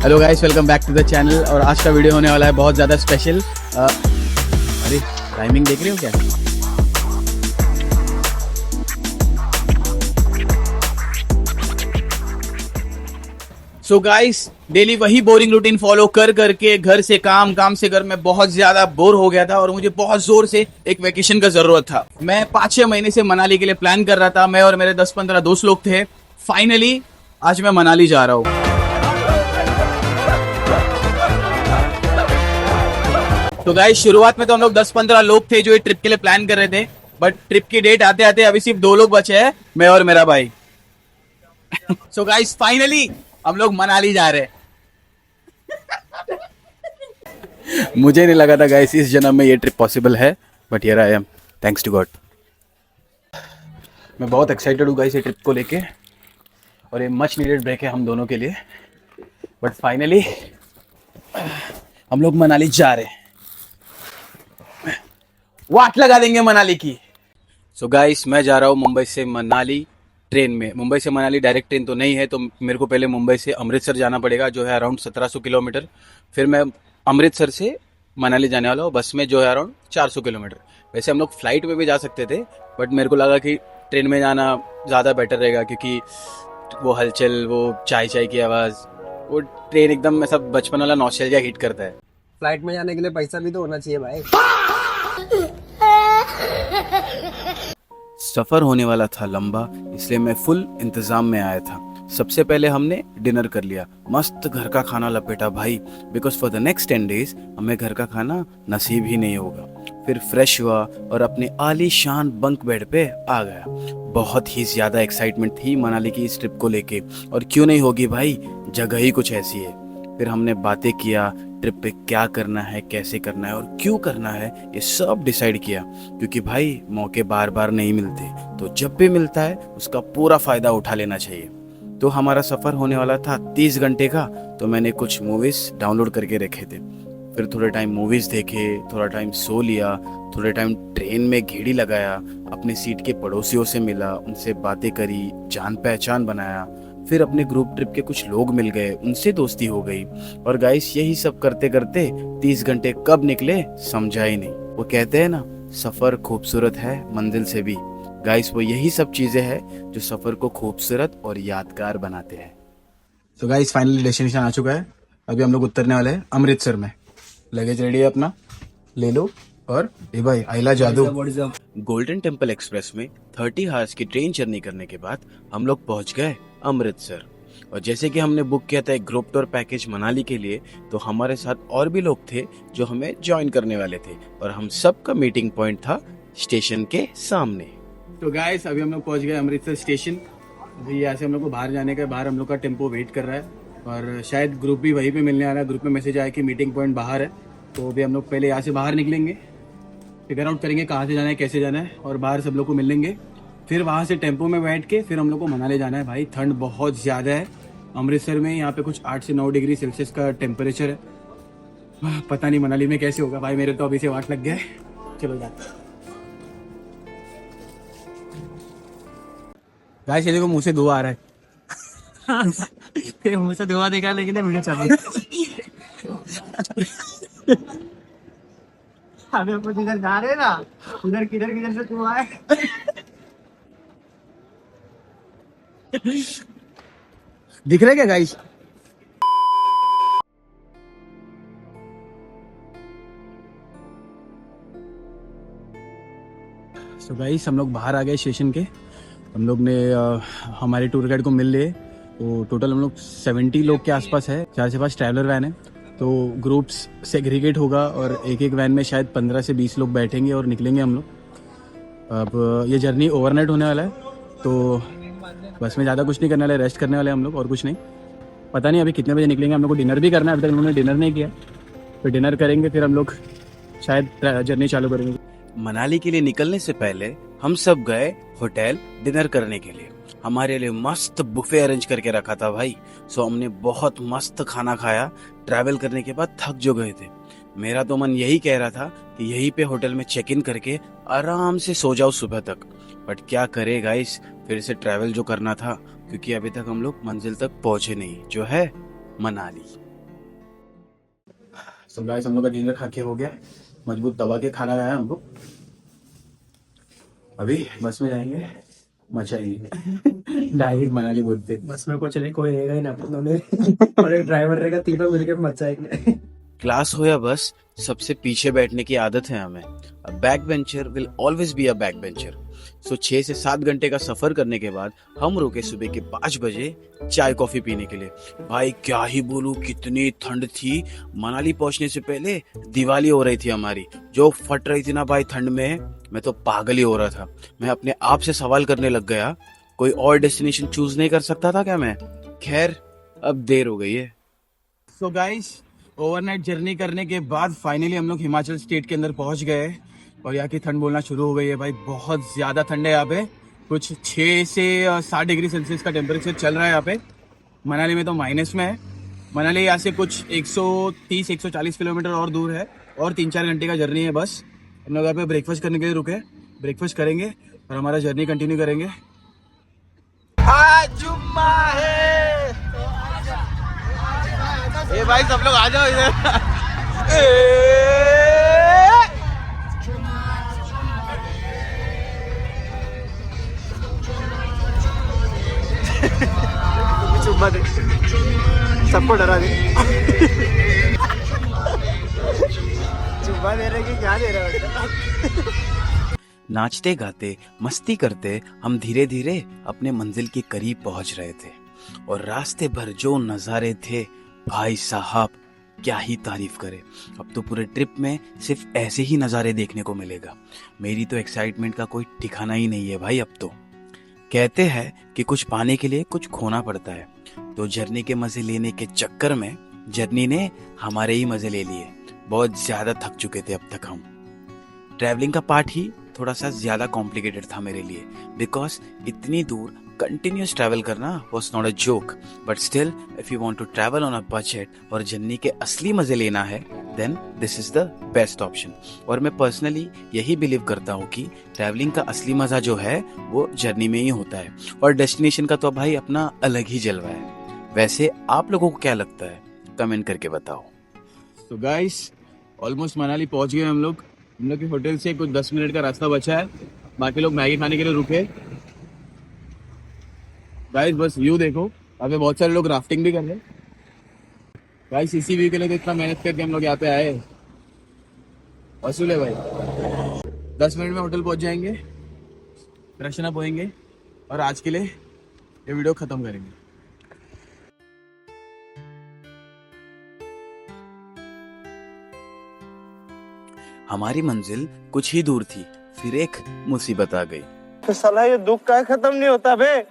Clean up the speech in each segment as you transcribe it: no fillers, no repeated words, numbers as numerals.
Hello guys, welcome back to the channel. और आज का वीडियो होने वाला है बहुत ज़्यादा स्पेशल। अरे टाइमिंग देख रहे हो क्या? सो गाइस, डेली वही बोरिंग रूटीन फॉलो कर करके घर से काम, काम से घर में बहुत ज़्यादा बोर हो गया था और मुझे बहुत ज़ोर से एक वेकेशन का ज़रूरत था। मैं 5-6 महीने से मनाली के लिए प्लान कर रहा था। मैं और मेरे 10-15 दोस्त लोग थे। फाइनली आज मैं मनाली जा रहा हूँ। तो गाइस, शुरुआत में तो हम लोग 10-15 लोग थे जो ये ट्रिप के लिए प्लान कर रहे थे, बट ट्रिप की डेट आते आते अभी सिर्फ 2 लोग बचे हैं, मैं और मेरा भाई। सो गाइस, फाइनली हम लोग मनाली जा रहे हैं। मुझे नहीं लगा था गाइस इस जन्म में ये ट्रिप पॉसिबल है, but here I am, thanks to God. मैं बहुत एक्साइटेड हूँ गाइस ये ट्रिप को लेके, और ये मच नीडेड ब्रेक है हम दोनों के लिए। बट फाइनली हम लोग मनाली जा रहे हैं। वाट लगा देंगे मनाली की। सो गाइस, मैं जा रहा हूँ मुंबई से मनाली ट्रेन में। मुंबई से मनाली डायरेक्ट ट्रेन तो नहीं है, तो मेरे को पहले मुंबई से अमृतसर जाना पड़ेगा, जो है अराउंड 1700 किलोमीटर। फिर मैं अमृतसर से मनाली जाने वाला हूँ बस में, जो है अराउंड 400 किलोमीटर। वैसे हम लोग फ्लाइट में भी जा सकते थे, बट मेरे को लगा कि ट्रेन में जाना ज़्यादा बेटर रहेगा, क्योंकि वो हलचल, वो चाय चाय की आवाज़, वो ट्रेन एकदम ऐसा बचपन वाला नॉस्टैल्जिया हिट करता है। फ्लाइट में जाने के लिए पैसा भी तो होना चाहिए भाई। सफ़र होने वाला था लंबा, इसलिए मैं फुल इंतज़ाम में आया था। सबसे पहले हमने डिनर कर लिया, मस्त घर का खाना लपेटा भाई, because for the next 10 days हमें घर का खाना नसीब ही नहीं होगा। फिर फ्रेश हुआ और अपने आलीशान बंक बेड पे आ गया। बहुत ही ज़्यादा एक्साइटमेंट थी मनाली की इस ट्रिप को लेके, और क्यों नहीं होगी भाई, जगह ही कुछ ऐसी है। फिर हमने बातें किया, ट्रिप पे क्या करना है, कैसे करना है और क्यों करना है, ये सब डिसाइड किया, क्योंकि भाई मौके बार बार नहीं मिलते, तो जब भी मिलता है उसका पूरा फ़ायदा उठा लेना चाहिए। तो हमारा सफ़र होने वाला था 30 घंटे का, तो मैंने कुछ मूवीज़ डाउनलोड करके रखे थे। फिर थोड़े टाइम मूवीज़ देखे, थोड़ा टाइम सो लिया, थोड़े टाइम ट्रेन में घेड़ी लगाया, अपने सीट के पड़ोसियों से मिला, उनसे बातें करी, जान पहचान बनाया। फिर अपने ग्रुप ट्रिप के कुछ लोग मिल गए, उनसे दोस्ती हो गई। और गाइस, यही सब करते करते 30 घंटे कब निकले समझा ही नहीं। वो कहते हैं ना, सफ़र खूबसूरत है मंजिल से भी। गाइस, वो यही सब चीज़ें हैं जो सफ़र को खूबसूरत और यादगार बनाते हैं। तो गाइस, फाइनली डेस्टिनेशन आ चुका है। अभी हम लोग उतरने वाले हैं अमृतसर में। लगेज रेडी है अपना, ले लो। और ये भाई आइला जादू। गोल्डन टेम्पल एक्सप्रेस में 30 आवर्स की ट्रेन जर्नी करने के बाद हम लोग पहुंच गए अमृतसर। और जैसे कि हमने बुक किया था एक ग्रुप टूर पैकेज मनाली के लिए, तो हमारे साथ और भी लोग थे जो हमें ज्वाइन करने वाले थे, और हम सबका मीटिंग पॉइंट था स्टेशन के सामने। तो गाइस, अभी हम लोग पहुंच गए अमृतसर स्टेशन। अभी यहाँ से हम लोग को बाहर जाने का, बाहर हम लोग का टेम्पो वेट कर रहा है, और शायद ग्रुप भी वहीं पे मिलने आ रहा है। ग्रुप में मैसेज आया कि मीटिंग पॉइंट बाहर है, तो अभी हम लोग पहले यहाँ से बाहर निकलेंगे, फिगर आउट करेंगे कहाँ से जाना है, कैसे जाना है, और बाहर सब लोग को मिल लेंगे। फिर वहाँ से टेम्पो में बैठ के फिर हम लोग को मनाली जाना है। भाई ठंड बहुत ज़्यादा है अमृतसर में, यहाँ पे कुछ 8 से 9 डिग्री सेल्सियस का टेम्परेचर है। पता नहीं मनाली में कैसे होगा भाई, मेरे तो अभी से वाट लग गया है। चलो जाते हैं। गाइस, ये देखो मुँह से धुआं आ रहा है। मुझे से धुआं दिखा, लेकिन वीडियो चल हमें अपन इधर जा रहे ना, उधर किधर किधर से धुआं है। दिख रहा है क्या गाइस? तो गाइस, हम लोग बाहर आ गए स्टेशन के। हम लोग ने हमारे टूर गाइड को मिल लिए, तो टोटल हम लोग 70 लोग के आसपास है। 4 से 5 ट्रैवलर वैन है, तो ग्रुप्स सेग्रीगेट होगा, और एक एक वैन में शायद 15 से 20 लोग बैठेंगे और निकलेंगे हम लोग। अब ये जर्नी ओवरनाइट होने वाला है, तो बस में ज़्यादा कुछ नहीं करने वाले, रेस्ट करने वाले हम लोग, और कुछ नहीं। पता नहीं अभी कितने बजे निकलेंगे। हम लोग को डिनर भी करना है, अभी तक हम लोगों ने डिनर नहीं किया। फिर डिनर करेंगे, फिर हम लोग शायद जर्नी चालू करेंगे। मनाली के लिए निकलने से पहले हम सब गए होटल डिनर करने के लिए। हमारे लिए मस्त बुफे अरेंज करके रखा था भाई। सो हमने बहुत मस्त खाना खाया। ट्रैवल करने के बाद थक जो गए थे। मेरा तो मन यही कह रहा था कि यहीं पे होटल में चेक इन करके आराम से सो जाओ सुबह तक, बट क्या करे गाइस, फिर से ट्रैवल जो करना था, क्योंकि अभी तक हम लोग मंजिल तक पहुंचे नहीं, जो है मनाली। सब गाइस हम लोग का डिनर खा के हो गया, मजबूत दबा के खाना खाया हम लोग। अभी बस में जाएंगे, मचाएंगे। डायरेक्ट मनाली बोलते। बस में कुछ नहीं, कोई रहेगा ही ना, अपन दोनों और एक ड्राइवर रहेगा, तीनों मिलकर मचाएंगे। क्लास हो या बस, सबसे पीछे बैठने की आदत है हमें। A back bencher will always be a back bencher. So 6 से 7 घंटे का सफर करने के बाद हम रुके सुबह के 5 बजे चाय कॉफी पीने के लिए। भाई क्या ही बोलूं, कितनी ठंड थी। मनाली पहुंचने से पहले दिवाली हो रही थी हमारी, जो फट रही थी ना भाई ठंड में, मैं तो पागल ही हो रहा था। मैं अपने आप से सवाल करने लग गया, कोई और डेस्टिनेशन चूज नहीं कर सकता था क्या मैं? खैर अब देर हो गई है। सो गाइस, ओवरनाइट जर्नी करने के बाद फाइनली हम लोग हिमाचल स्टेट के अंदर पहुंच गए और यहाँ की ठंड बोलना शुरू हो गई है भाई। बहुत ज़्यादा ठंड है यहाँ पे, कुछ 6 से 7 डिग्री सेल्सियस का टेम्परेचर चल रहा है यहाँ पे। मनाली में तो माइनस में है। मनाली यहाँ से कुछ 130-140 किलोमीटर और दूर है और 3-4 घंटे का जर्नी है बस। हम लोग यहाँ पे ब्रेकफास्ट करने के लिए रुके, ब्रेकफास्ट करेंगे और हमारा जर्नी कंटिन्यू करेंगे। आज जुम्मा है। ये भाई सब लोग आ जाओ इधर। चुम्मा दे, सबको डरा दे। चुम्मा दे रहे कि क्या दे रहे हो? नाचते गाते मस्ती करते हम धीरे धीरे अपने मंजिल के करीब पहुंच रहे थे और रास्ते भर जो नज़ारे थे भाई साहब, क्या ही तारीफ करे। अब तो पूरे ट्रिप में सिर्फ ऐसे ही नज़ारे देखने को मिलेगा। मेरी तो एक्साइटमेंट का कोई ठिकाना ही नहीं है भाई। अब तो कहते हैं कि कुछ पाने के लिए कुछ खोना पड़ता है, तो जर्नी के मजे लेने के चक्कर में जर्नी ने हमारे ही मजे ले लिए। बहुत ज्यादा थक चुके थे अब तक हम। ट्रैवलिंग का पार्ट ही थोड़ा सा ज्यादा कॉम्प्लिकेटेड था मेरे लिए, बिकॉज इतनी दूर कंटिन्यूस ट्रैवल करना was not a joke. But still if you want to travel on a budget और जर्नी के असली मजे लेना है, then this is the best option. और मैं पर्सनली यही बिलीव करता हूँ कि ट्रैवलिंग का असली मजा जो है वो जर्नी में ही होता है, और डेस्टिनेशन का तो भाई अपना अलग ही जलवा है। वैसे आप लोगों को क्या लगता है, कमेंट करके बताओ। तो गाइस, ऑलमोस्ट मनाली पहुंच गए हम लोग के होटल से कुछ 10 मिनट का रास्ता बचा है। बाकी लोग मैगी खाने के लिए रुके। गाइस बस व्यू देखो, अभी बहुत सारे लोग राफ्टिंग भी कर रहे हैं। गाइस इसी व्यू के लिए तो इतना मेहनत करके हम लोग यहाँ पे आए। वसूल है भाई। 10 मिनट में होटल पहुंच जाएंगे, फ्रेशन अप होएंगे और आज के लिए ये वीडियो खत्म करेंगे। हमारी मंजिल कुछ ही दूर थी, फिर एक मुसीबत आ गई। तो साला ये दुख का खत्म नहीं होता बे।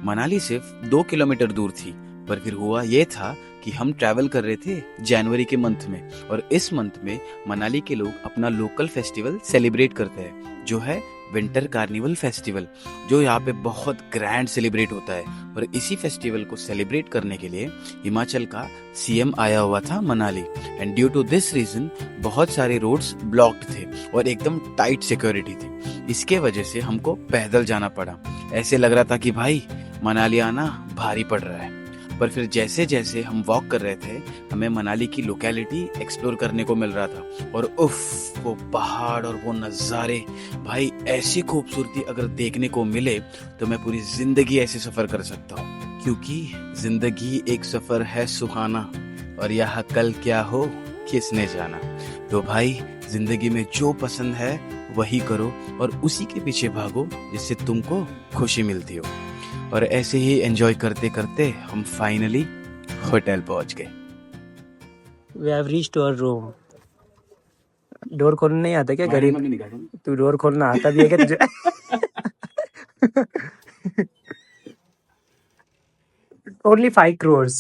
मनाली सिर्फ 2 किलोमीटर दूर थी, पर फिर हुआ ये था कि हम ट्रैवल कर रहे थे जनवरी के मंथ में, और इस मंथ में मनाली के लोग अपना लोकल फेस्टिवल सेलिब्रेट करते हैं, जो है विंटर कार्निवल फेस्टिवल, जो यहाँ पे बहुत ग्रैंड सेलिब्रेट होता है। और इसी फेस्टिवल को सेलिब्रेट करने के लिए हिमाचल का सीएम आया हुआ था Manali, and due to this reason बहुत सारे रोड्स ब्लॉक्ड थे और एकदम टाइट सिक्योरिटी थी। इसके वजह से हमको पैदल जाना पड़ा। ऐसे लग रहा था कि भाई मनाली आना भारी पड़ रहा है। पर फिर जैसे जैसे हम वॉक कर रहे थे, हमें मनाली की लोकेलिटी एक्सप्लोर करने को मिल रहा था, और उफ वो पहाड़ और वो नज़ारे, भाई ऐसी खूबसूरती अगर देखने को मिले तो मैं पूरी जिंदगी ऐसे सफर कर सकता हूँ, क्योंकि जिंदगी एक सफर है सुहाना, और यहाँ कल क्या हो किसने जाना। तो भाई जिंदगी में जो पसंद है वही करो और उसी के पीछे भागो जिससे तुमको खुशी मिलती हो। और ऐसे ही एंजॉय करते करते हम फाइनली होटल पहुंच गए। We have reached our room. Door खोलना नहीं आता क्या गरीब? तू डोर खोलना आता भी है क्या तुझे? Only 5 crores.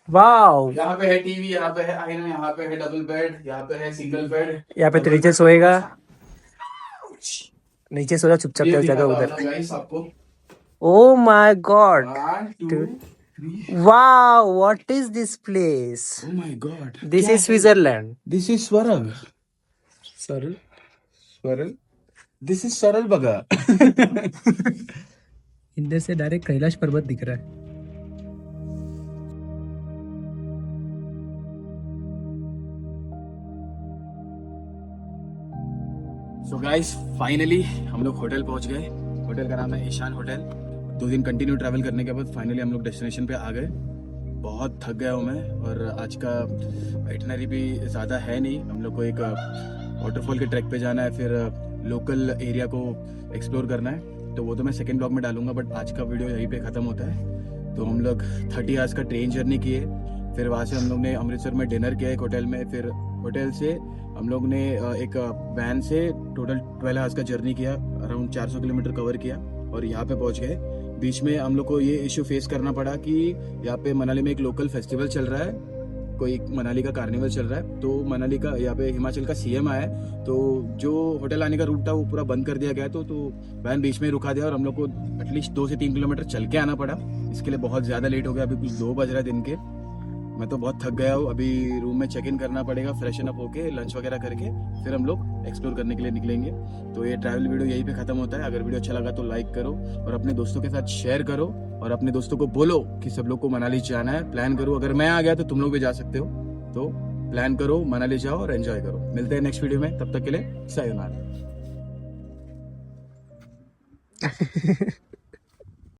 वाओ! यहाँ पे है टीवी, यहाँ पे है आईना, यहाँ पे है डबल बेड, यहाँ पे है सिंगल बेड। यहाँ पे तो नीचे सोएगा, नीचे सोना चुपचाप चल जाएगा उधर। गाइस आपको Oh my God! 1 2 3। Wow! What is this place? Oh my God! This is Switzerland. This is Swarag. Sorry. Swarag. This is सरल बगा। इधर से डायरेक्ट कैलाश पर्वत दिख रहा है। सो गाइस फाइनली हम लोग होटल पहुंच गए। होटल का नाम है ईशान होटल। 2 दिन कंटिन्यू ट्रैवल करने के बाद फाइनली हम लोग डेस्टिनेशन पे आ गए। बहुत थक गया हूँ मैं, और आज का आइटनरी भी ज़्यादा है नहीं। हम लोग को एक वाटरफॉल के ट्रैक पे जाना है, फिर लोकल एरिया को एक्सप्लोर करना है, तो वो तो मैं सेकेंड ब्लॉग में डालूंगा। बट आज का वीडियो यहीं पे ख़त्म होता है। तो हम लोग 30 आवर्स का ट्रेन जर्नी किए, फिर वहाँ से हम लोग ने अमृतसर में डिनर किया एक होटल में, फिर होटल से हम लोग ने एक वैन से टोटल 12 आवर्स का जर्नी किया, अराउंड 400 किलोमीटर कवर किया और यहाँ पे पहुँच गए। बीच में हम लोग को ये इशू फेस करना पड़ा कि यहाँ पे मनाली में एक लोकल फेस्टिवल चल रहा है, कोई मनाली का कार्निवल चल रहा है। तो मनाली का यहाँ पे हिमाचल का सीएम आया है, तो जो होटल आने का रूट था वो पूरा बंद कर दिया गया। तो वैन बीच में रुका दिया और हम लोग को एटलीस्ट 2 से 3 किलोमीटर चल के आना पड़ा। इसके लिए बहुत ज़्यादा लेट हो गया। अभी कुछ 2 बज रहा है दिन के। मैं तो बहुत थक गया हूँ। अभी रूम में चेक इन करना पड़ेगा, फ्रेशन अप होके लंच वगैरह करके फिर हम लोग एक्सप्लोर करने के लिए निकलेंगे। तो ये ट्रैवल वीडियो यहीं पे ख़त्म होता है। अगर वीडियो अच्छा लगा तो लाइक करो और अपने दोस्तों के साथ शेयर करो, और अपने दोस्तों को बोलो कि सब लोग को मनाली जाना है। प्लान करो, अगर मैं आ गया तो तुम लोग भी जा सकते हो। तो प्लान करो, मनाली जाओ और एंजॉय करो। मिलते हैं नेक्स्ट वीडियो में, तब तक के लिए सायोनारा।